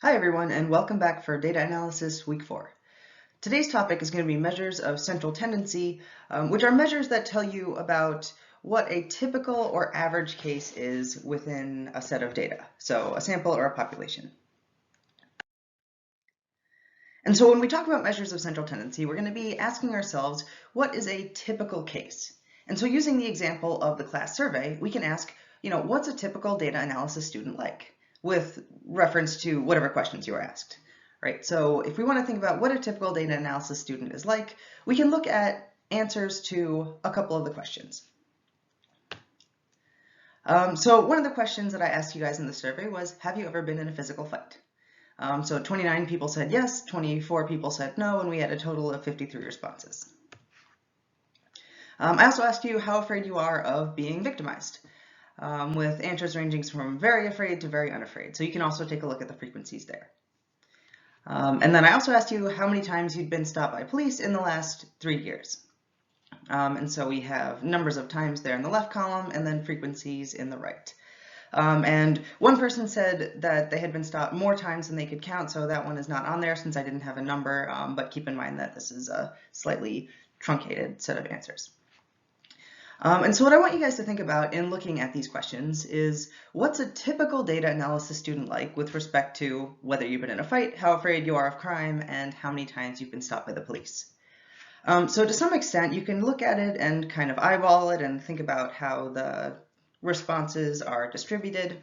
Hi everyone, and welcome back for Data Analysis Week 4. Today's topic is going to be measures of central tendency, which are measures that tell you about what a typical or average case is within a set of data, so a sample or a population. And so when we talk about measures of central tendency, we're going to be asking ourselves, what is a typical case? And so using the example of the class survey, we can ask, what's a typical data analysis student like, with reference to whatever questions you were asked, right? So if we want to think about what a typical data analysis student is like, we can look at answers to a couple of the questions. So one of the questions that I asked you guys in the survey was, have you ever been in a physical fight? So 29 people said yes, 24 people said no, and we had a total of 53 responses. I also asked you how afraid you are of being victimized, with answers ranging from very afraid to very unafraid. So you can also take a look at the frequencies there. And then I also asked you how many times you'd been stopped by police in the last 3 years. And so we have numbers of times there in the left column and then frequencies in the right. And one person said that they had been stopped more times than they could count, so that one is not on there since I didn't have a number, but keep in mind that this is a slightly truncated set of answers. And so what I want you guys to think about in looking at these questions is, what's a typical data analysis student like with respect to whether you've been in a fight, how afraid you are of crime, and how many times you've been stopped by the police? So to some extent, you can look at it and kind of eyeball it and think about how the responses are distributed.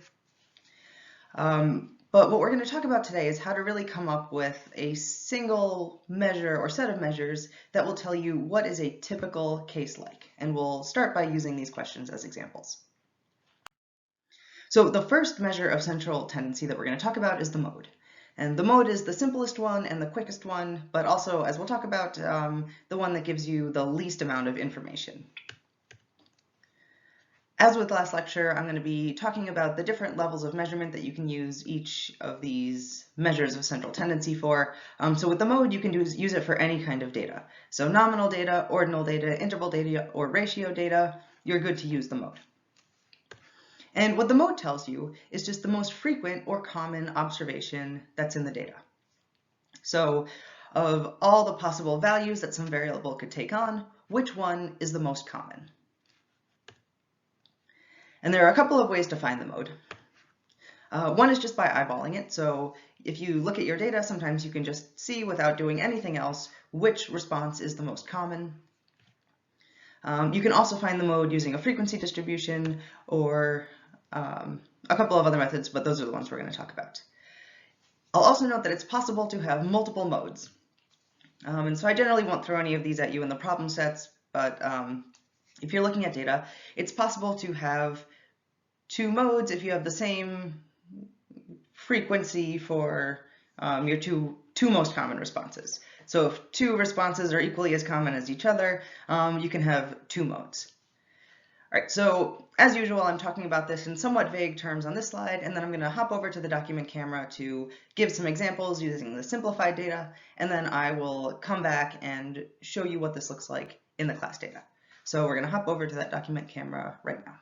But what we're going to talk about today is how to really come up with a single measure or set of measures that will tell you what is a typical case like. And we'll start by using these questions as examples. So the first measure of central tendency that we're going to talk about is the mode. And the mode is the simplest one and the quickest one, but also, as we'll talk about, the one that gives you the least amount of information. As with last lecture, I'm going to be talking about the different levels of measurement that you can use each of these measures of central tendency for. So with the mode, you can use it for any kind of data. So nominal data, ordinal data, interval data, or ratio data, you're good to use the mode. And what the mode tells you is just the most frequent or common observation that's in the data. So of all the possible values that some variable could take on, which one is the most common? And there are a couple of ways to find the mode. One is just by eyeballing it. So if you look at your data, sometimes you can just see without doing anything else which response is the most common. You can also find the mode using a frequency distribution or a couple of other methods, but those are the ones we're going to talk about. I'll also note that it's possible to have multiple modes. And so I generally won't throw any of these at you in the problem sets, but if you're looking at data, it's possible to have two modes if you have the same frequency for your two most common responses. So if two responses are equally as common as each other, you can have two modes. All right, so as usual, I'm talking about this in somewhat vague terms on this slide, and then I'm going to hop over to the document camera to give some examples using the simplified data, and then I will come back and show you what this looks like in the class data. So we're going to hop over to that document camera right now.